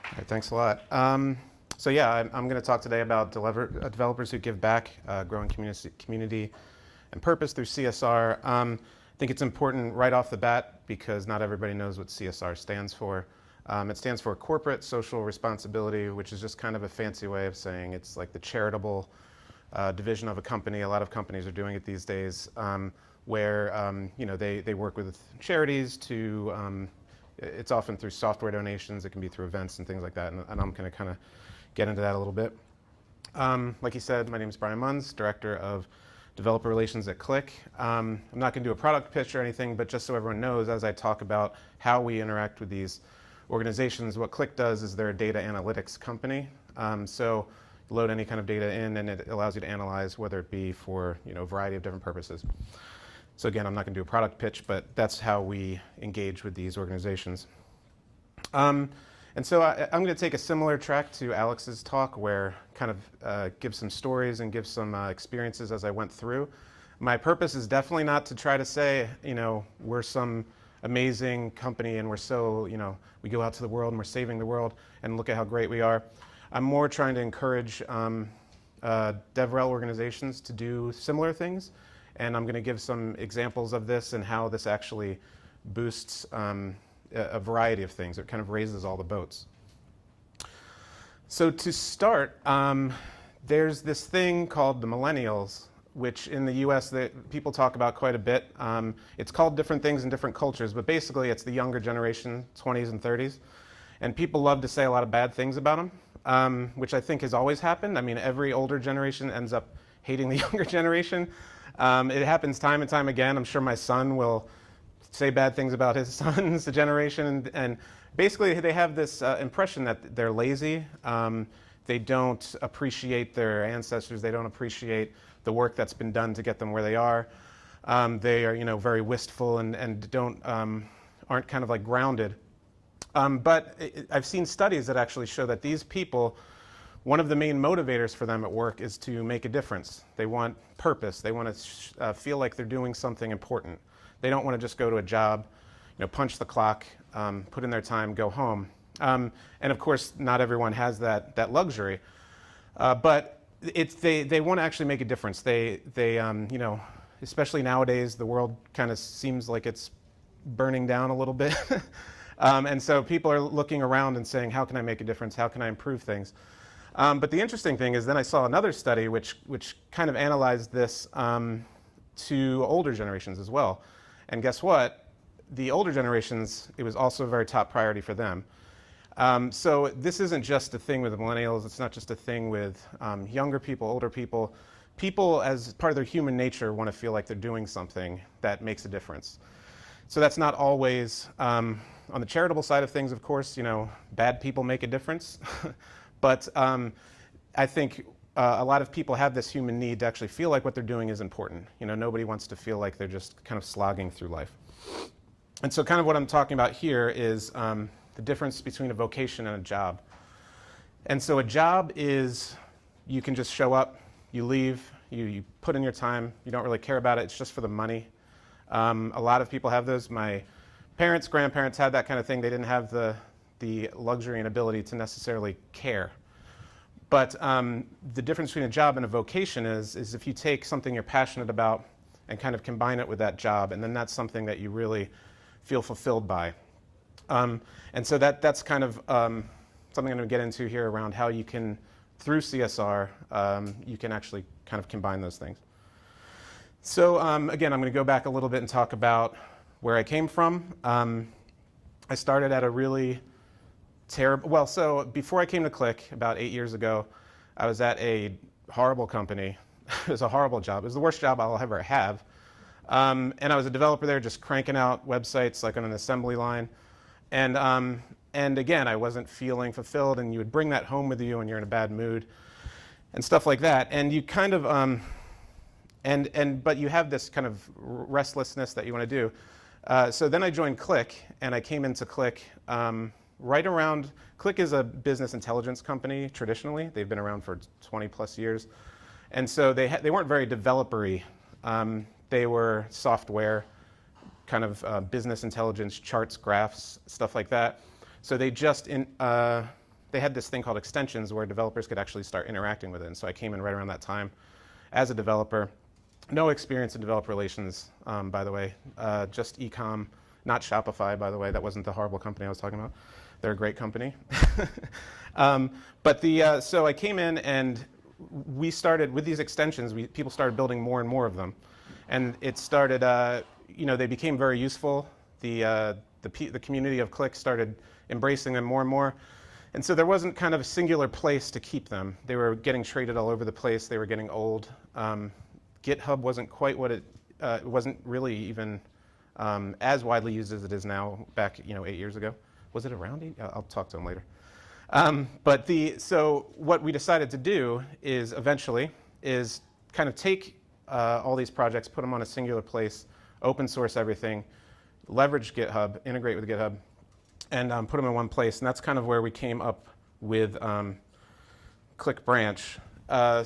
All right, thanks a lot. So yeah, I'm going to talk today about developers who give back, growing community and purpose through CSR. I think it's important right off the bat because not everybody knows what CSR stands for. It stands for Corporate Social Responsibility, which is just kind of a fancy way of saying it's like the charitable division of a company. A lot of companies are doing it these days, where they work with charities to. It's often through software donations. It can be through events and things like that. And I'm going to kind of get into that a little bit. Like you said, my name is Brian Munz, Director of Developer Relations at Qlik. I'm not going to do a product pitch or anything, but just so everyone knows, as I talk about how we interact with these organizations, what Qlik does is they're a data analytics company. So you load any kind of data in, and it allows you to analyze, whether it be for a variety of different purposes. So again, I'm not going to do a product pitch, but that's how we engage with these organizations. And so I'm going to take a similar track to Alex's talk, where kind of give some stories and give some experiences as I went through. My purpose is definitely not to try to say, we're some amazing company and we're so, we go out to the world and we're saving the world and look at how great we are. I'm more trying to encourage DevRel organizations to do similar things. And I'm going to give some examples of this and how this actually boosts a variety of things. It kind of raises all the boats. So to start, there's this thing called the millennials, which in the US people talk about quite a bit. It's called different things in different cultures, but basically it's the younger generation, 20s and 30s. And people love to say a lot of bad things about them, which I think has always happened. I mean, every older generation ends up hating the younger generation. It happens time and time again. I'm sure my son will say bad things about his son's generation. And basically, they have this impression that they're lazy. They don't appreciate their ancestors. They don't appreciate the work that's been done to get them where they are. They are, very wistful and aren't kind of like grounded. But I've seen studies that actually show that these people, one of the main motivators for them at work is to make a difference. They want purpose. They want to feel like they're doing something important. They don't want to just go to a job, punch the clock, put in their time, go home. And of course, not everyone has that luxury. But they want to actually make a difference. They especially nowadays, the world kind of seems like it's burning down a little bit. And so people are looking around and saying, how can I make a difference? How can I improve things? But the interesting thing is then I saw another study which kind of analyzed this to older generations as well. And guess what? The older generations, it was also a very top priority for them. So this isn't just a thing with the millennials. It's not just a thing with younger people, older people. People, as part of their human nature, want to feel like they're doing something that makes a difference. So that's not always, on the charitable side of things, of course, bad people make a difference. But I think a lot of people have this human need to actually feel like what they're doing is important. Nobody wants to feel like they're just kind of slogging through life. And so kind of what I'm talking about here is the difference between a vocation and a job. And so a job is you can just show up, you leave, you put in your time, you don't really care about it, it's just for the money. A lot of people have those. My parents, grandparents had that kind of thing. They didn't have the luxury and ability to necessarily care. But the difference between a job and a vocation is if you take something you're passionate about and kind of combine it with that job, and then that's something that you really feel fulfilled by. And so that's kind of something I'm going to get into here around how you can, through CSR, you can actually kind of combine those things. So again, I'm going to go back a little bit and talk about where I came from. I started at a really terrible, so before I came to Qlik about 8 years ago, I was at a horrible company. It was a horrible job. It was the worst job I'll ever have. And I was a developer there, just cranking out websites like on an assembly line. And again, I wasn't feeling fulfilled, and you would bring that home with you when you're in a bad mood and stuff like that. And you kind of, but you have this kind of restlessness that you want to do. So then I joined Qlik, and I came into Qlik right around, Qlik is a business intelligence company traditionally. They've been around for 20 plus years. And so they weren't very developer-y. They were software, kind of business intelligence, charts, graphs, stuff like that. So they just they had this thing called extensions where developers could actually start interacting with it. And so I came in right around that time as a developer. No experience in developer relations, by the way, just e-com, not Shopify, by the way. That wasn't the horrible company I was talking about. They're a great company. So I came in and we started, with these extensions, people started building more and more of them. And it started, they became very useful. The community of Qlik started embracing them more and more. And so there wasn't kind of a singular place to keep them. They were getting traded all over the place. They were getting old. GitHub wasn't quite what it wasn't really even as widely used as it is now back 8 years ago. Was it around 8? I'll talk to him later. So what we decided to do is eventually is kind of take all these projects, put them on a singular place, open source everything, leverage GitHub, integrate with GitHub, and put them in one place. And that's kind of where we came up with Qlik branch. That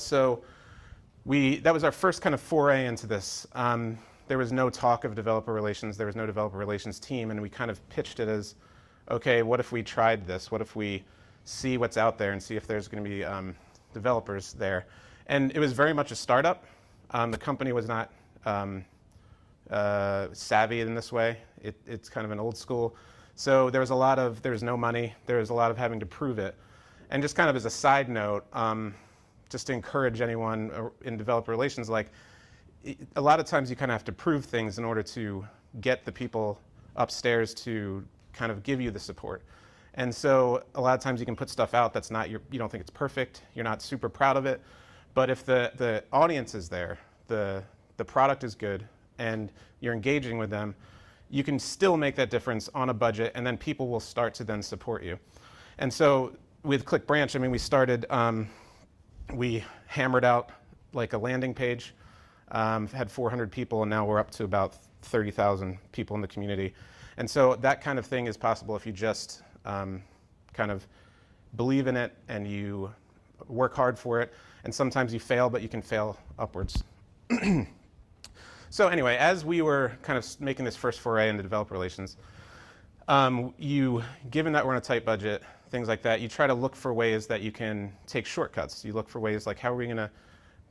was our first kind of foray into this. There was no talk of developer relations. There was no developer relations team. And we kind of pitched it as, OK, what if we tried this? What if we see what's out there and see if there's going to be developers there? And it was very much a startup. The company was not savvy in this way. It's kind of an old school. So there was no money. There was a lot of having to prove it. And just kind of as a side note, just to encourage anyone in developer relations, like a lot of times you kind of have to prove things in order to get the people upstairs to kind of give you the support. And so a lot of times you can put stuff out that's not you don't think it's perfect, you're not super proud of it, but if the audience is there, the product is good, and you're engaging with them, you can still make that difference on a budget, and then people will start to then support you. And so with Qlik branch, I mean, we started, we hammered out like a landing page, had 400 people, and now we're up to about 30,000 people in the community. And so that kind of thing is possible if you just kind of believe in it and you work hard for it. And sometimes you fail, but you can fail upwards. So anyway, as we were kind of making this first foray into developer relations, given that we're on a tight budget, things like that, you try to look for ways that you can take shortcuts. You look for ways like, how are we going to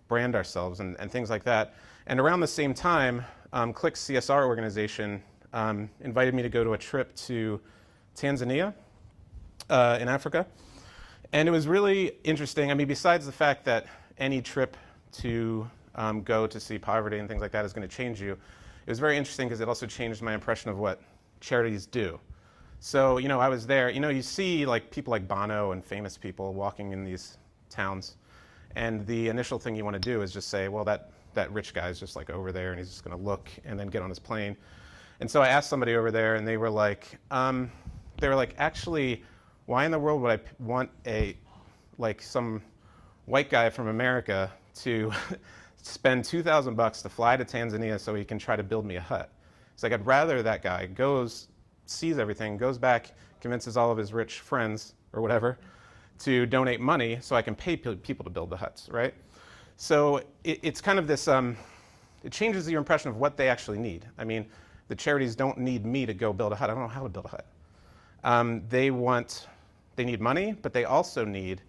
brand ourselves and things like that. And around the same time, Qlik's CSR organization invited me to go to a trip to Tanzania in Africa. And it was really interesting. I mean, besides the fact that any trip to go to see poverty and things like that is going to change you, it was very interesting because it also changed my impression of what charities do. So, I was there. You see like people like Bono and famous people walking in these towns. And the initial thing you want to do is just say, well, that rich guy's just like over there and he's just going to look and then get on his plane. And so I asked somebody over there and they were like, actually, why in the world would I want some white guy from America to spend $2,000 to fly to Tanzania so he can try to build me a hut? It's like, I'd rather that guy goes, sees everything, goes back, convinces all of his rich friends or whatever to donate money so I can pay people to build the huts, right? So it's kind of this, it changes your impression of what they actually need. I mean, the charities don't need me to go build a hut. I don't know how to build a hut. They need money, but they also need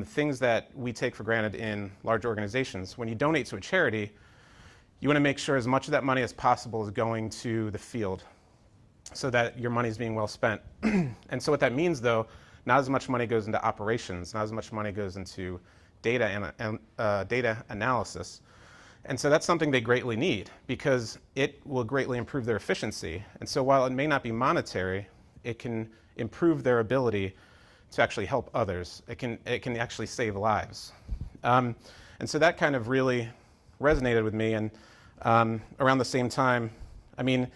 things that we take for granted in large organizations. When you donate to a charity, you want to make sure as much of that money as possible is going to the field so that your money is being well spent. And so what that means, though, not as much money goes into operations, not as much money goes into data analysis. And so that's something they greatly need because it will greatly improve their efficiency. And so while it may not be monetary, it can improve their ability to actually help others. It can actually save lives. And so that kind of really resonated with me. And around the same time, I mean,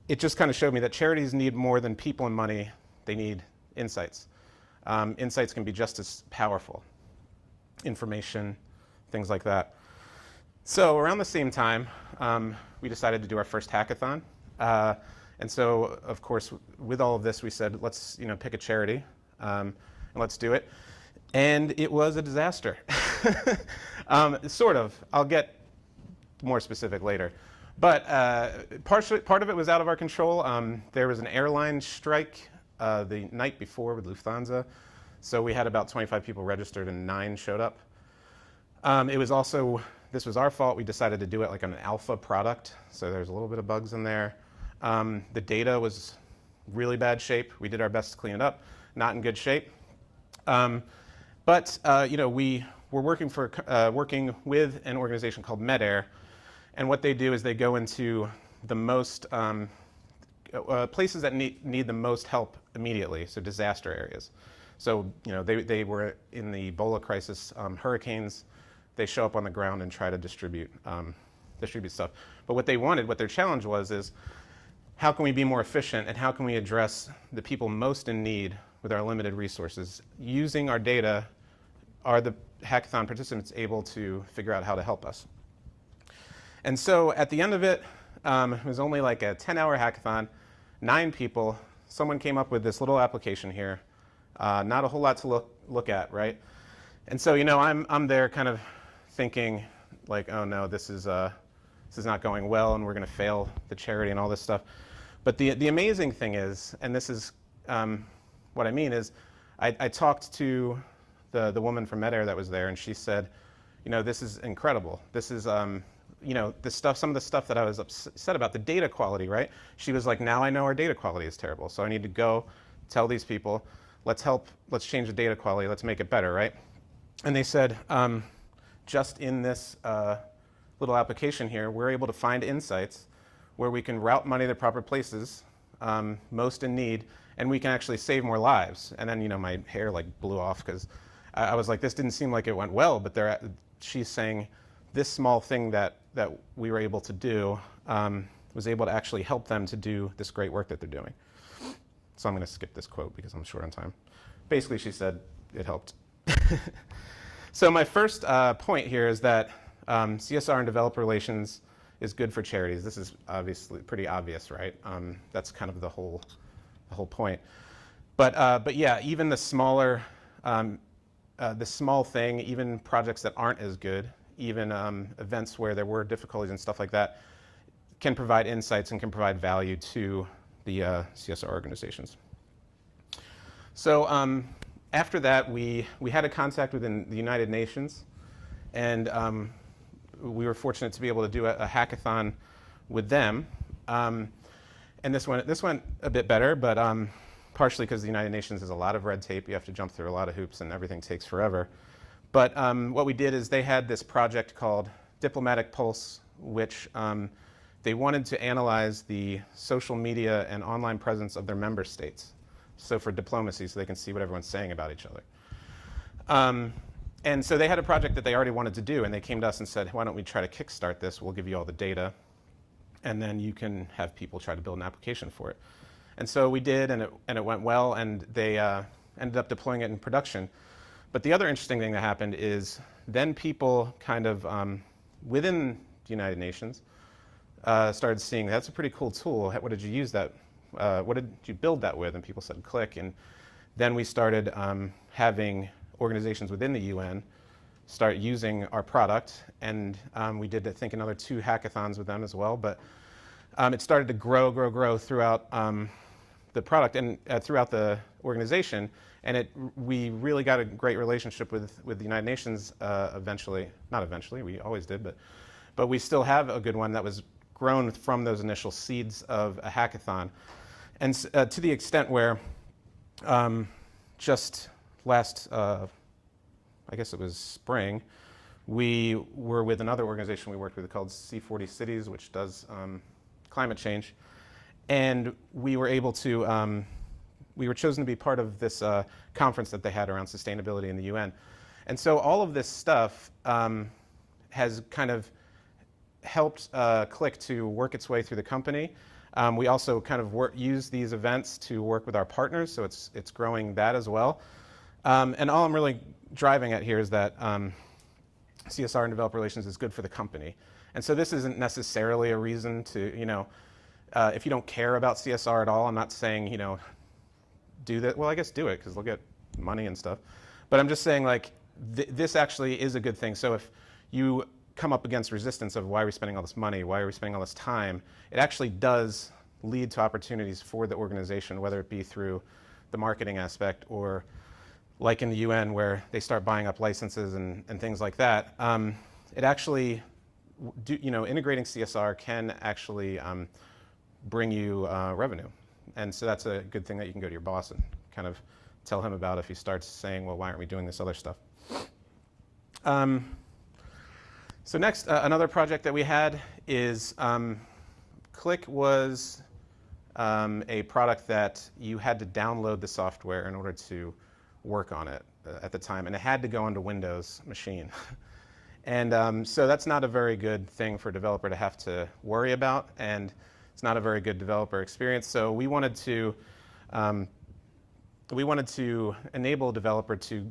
it just kind of showed me that charities need more than people and money. They need insights. Insights can be just as powerful. Information, things like that. So around the same time, we decided to do our first hackathon. And so, of course, with all of this, we said, let's pick a charity and let's do it. And it was a disaster. Sort of. I'll get more specific later. But part of it was out of our control. There was an airline strike the night before with Lufthansa. So we had about 25 people registered and 9 showed up. It was also, this was our fault. We decided to do it like an alpha product. So there's a little bit of bugs in there. The data was really bad shape. We did our best to clean it up. Not in good shape. But you know, we were working with an organization called MEDAIR. And what they do is they go into the most places that need the most help immediately, so disaster areas. So you know, they were in the Ebola crisis, hurricanes. They show up on the ground and try to distribute stuff. But what they wanted, what their challenge was, is how can we be more efficient and how can we address the people most in need with our limited resources? Using our data, are the hackathon participants able to figure out how to help us? And so at the end of it, it was only like a 10-hour hackathon, 9 people. Someone came up with this little application here. Not a whole lot to look at, right? And so, you know, I'm there kind of thinking like, oh no, this is not going well and we're going to fail the charity and all this stuff. But the amazing thing is, and this is what I mean is, I talked to the woman from MEDAIR that was there, and she said, you know, this is incredible. This is, you know, some of the stuff that I was upset about, the data quality, right? She was like, now I know our data quality is terrible, so I need to go tell these people, let's change the data quality, let's make it better, right? And they said, just in this little application here, we're able to find insights where we can route money to the proper places, most in need, and we can actually save more lives. And then, you know, my hair like blew off because I was like, this didn't seem like it went well, but she's saying this small thing that we were able to do was able to actually help them to do this great work that they're doing. So I'm going to skip this quote because I'm short on time. Basically, she said it helped. So my first point here is that CSR and developer relations is good for charities. This is obviously pretty obvious, right? That's kind of the whole point. But yeah, even the smaller, the small thing, even projects that aren't as good, even events where there were difficulties and stuff like that, can provide insights and can provide value to the CSR organizations. So after that, we had a contact within the United Nations, and we were fortunate to be able to do a hackathon with them. And this went a bit better, but partially because the United Nations has a lot of red tape. You have to jump through a lot of hoops, and everything takes forever. But what we did is they had this project called Diplomatic Pulse, which they wanted to analyze the social media and online presence of their member states. So for diplomacy, so they can see what everyone's saying about each other. And so they had a project that they already wanted to do, and they came to us and said, why don't we try to kickstart this? We'll give you all the data, and then you can have people try to build an application for it. And so we did, and it went well, and they ended up deploying it in production. But the other interesting thing that happened is then people kind of within the United Nations started seeing, that's a pretty cool tool. What did you use that? What did you build that with? And people said Qlik. And then we started having organizations within the UN start using our product. And we did, I think, another 2 hackathons with them as well. But it started to grow throughout the product and throughout the organization. And we really got a great relationship with the United Nations eventually. Not eventually, we always did, but we still have a good one that was grown from those initial seeds of a hackathon. And to the extent where just last, I guess it was spring, we were with another organization we worked with called C40 Cities, which does climate change. And we were able to, we were chosen to be part of this conference that they had around sustainability in the UN. And so all of this stuff has kind of helped Qlik to work its way through the company. We also kind of use these events to work with our partners, so it's growing that as well. And all I'm really driving at here is that CSR and developer relations is good for the company. And so this isn't necessarily a reason to, you know, if you don't care about CSR at all, I'm not saying, you know, do that. Well, I guess do it, because they'll get money and stuff. But I'm just saying, like, this actually is a good thing. So if you come up against resistance of why are we spending all this money, why are we spending all this time, it actually does lead to opportunities for the organization, whether it be through the marketing aspect or like in the UN where they start buying up licenses and things like that, it actually, integrating CSR can actually bring you revenue. And so that's a good thing that you can go to your boss and kind of tell him about if he starts saying, well, why aren't we doing this other stuff? So next, another project that we had is Qlik was a product that you had to download the software in order to work on it at the time, and it had to go onto Windows machine. And so that's not a very good thing for a developer to have to worry about, and it's not a very good developer experience. So we wanted to enable a developer to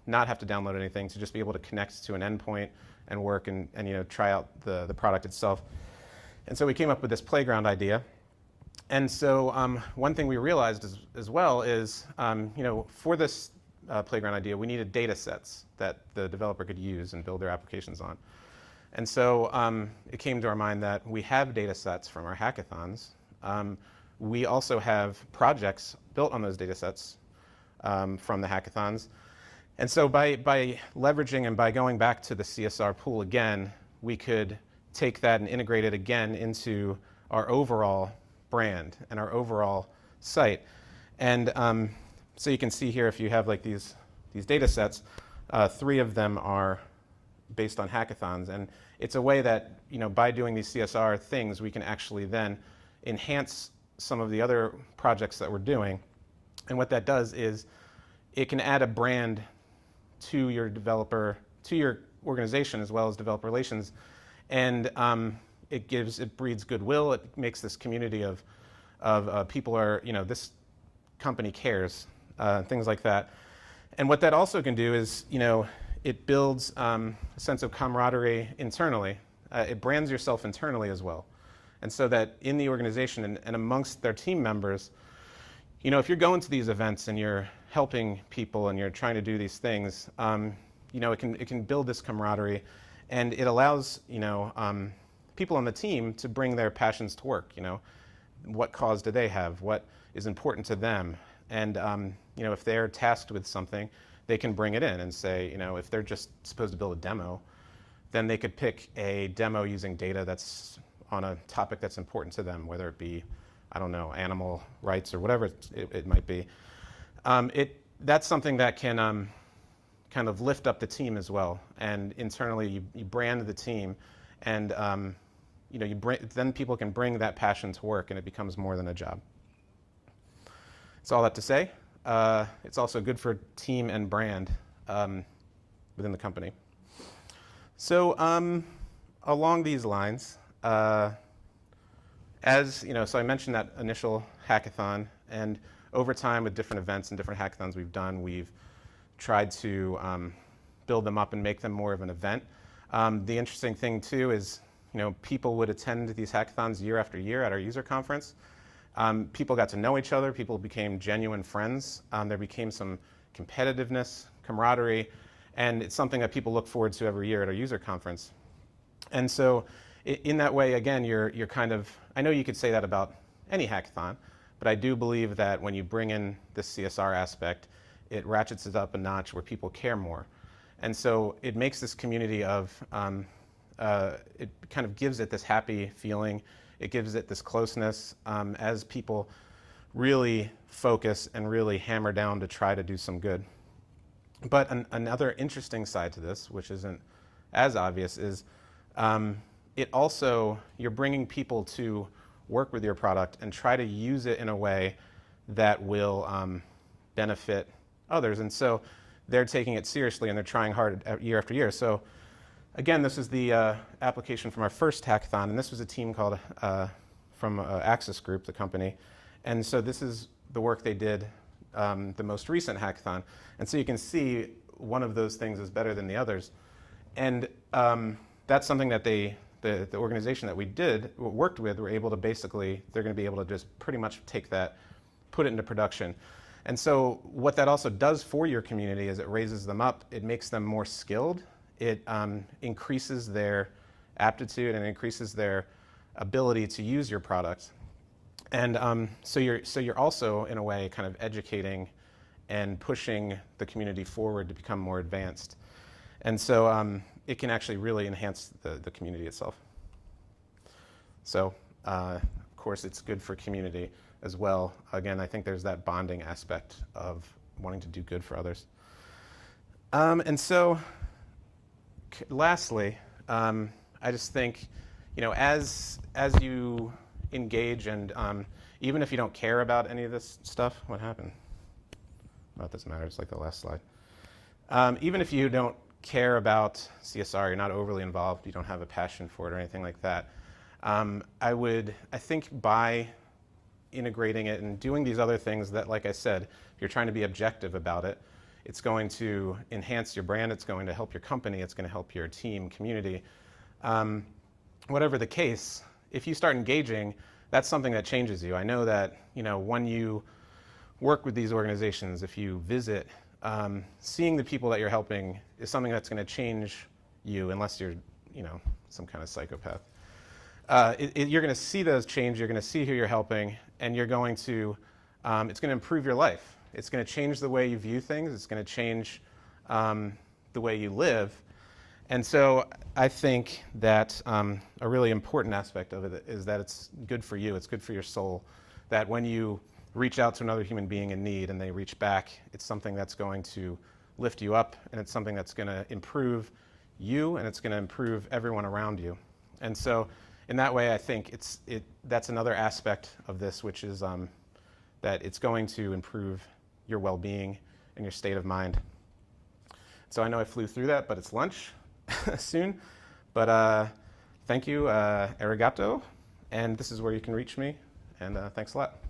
not have to download anything, to just be able to connect to an endpoint and work and try out the product itself. And so we came up with this playground idea. And so one thing we realized as well is, for this playground idea, we needed data sets that the developer could use and build their applications on. And so it came to our mind that we have data sets from our hackathons. We also have projects built on those data sets from the hackathons. And so by leveraging and by going back to the CSR pool again, we could take that and integrate it again into our overall brand and our overall site. And so you can see here, if you have like these data sets, 3 of them are based on hackathons. And it's a way that, by doing these CSR things, we can actually then enhance some of the other projects that we're doing. And what that does is it can add a brand to your developer, to your organization, as well as developer relations. And it breeds goodwill. It makes this community of people are, this company cares, things like that. And what that also can do is, it builds a sense of camaraderie internally. It brands yourself internally as well. And so that in the organization and amongst their team members, if you're going to these events and you're helping people and you're trying to do these things, it can build this camaraderie, and it allows people on the team to bring their passions to work. What cause do they have? What is important to them? And if they're tasked with something, they can bring it in and say, if they're just supposed to build a demo, then they could pick a demo using data that's on a topic that's important to them, whether it be, I don't know, animal rights or whatever it might be. That's something that can kind of lift up the team as well. And internally, you brand the team, and then people can bring that passion to work, and it becomes more than a job. That's all that to say. It's also good for team and brand within the company. So along these lines, so I mentioned that initial hackathon, and over time with different events and different hackathons we've tried to build them up and make them more of an event. The interesting thing too is, people would attend these hackathons year after year at our user conference. People got to know each other. People became genuine friends. There became some competitiveness, camaraderie, and it's something that people look forward to every year at our user conference. And so in that way, again, you're kind of, I know you could say that about any hackathon, but I do believe that when you bring in this CSR aspect, it ratchets it up a notch where people care more. And so it makes this community of, it kind of gives it this happy feeling. It gives it this closeness as people really focus and really hammer down to try to do some good. But another interesting side to this, which isn't as obvious, is it also, you're bringing people to work with your product and try to use it in a way that will benefit others. And so they're taking it seriously and they're trying hard year after year. So again, this is the application from our first hackathon, and this was a team called from Axis Group, the company. And so this is the work they did the most recent hackathon. And so you can see one of those things is better than the others. And that's something that the organization that we worked with, were able to basically, they're going to be able to just pretty much take that, put it into production. And so what that also does for your community is it raises them up, it makes them more skilled, it increases their aptitude and increases their ability to use your product. And so you're also, in a way, kind of educating and pushing the community forward to become more advanced. And so it can actually really enhance the community itself. So of course it's good for community as well. Again, I think there's that bonding aspect of wanting to do good for others. And so lastly, I just think, as you engage and even if you don't care about any of this stuff, what happened? Well, it doesn't matter, it's like the last slide. Even if you don't care about CSR, you're not overly involved, you don't have a passion for it or anything like that, I think by integrating it and doing these other things that, like I said, if you're trying to be objective about it, it's going to enhance your brand, it's going to help your company, it's going to help your team, community. Whatever the case, if you start engaging, that's something that changes you. I know that, when you work with these organizations, if you visit, seeing the people that you're helping is something that's going to change you, unless you're, some kind of psychopath. You're going to see those change, you're going to see who you're helping, and you're going to, it's going to improve your life. It's going to change the way you view things. It's going to change the way you live. And so I think that a really important aspect of it is that it's good for you. It's good for your soul. That when you reach out to another human being in need and they reach back, it's something that's going to lift you up, and it's something that's going to improve you, and it's going to improve everyone around you. And so in that way, I think that's another aspect of this, which is that it's going to improve your well-being and your state of mind. So I know I flew through that, but it's lunch soon. But thank you, arigato, and this is where you can reach me, and thanks a lot.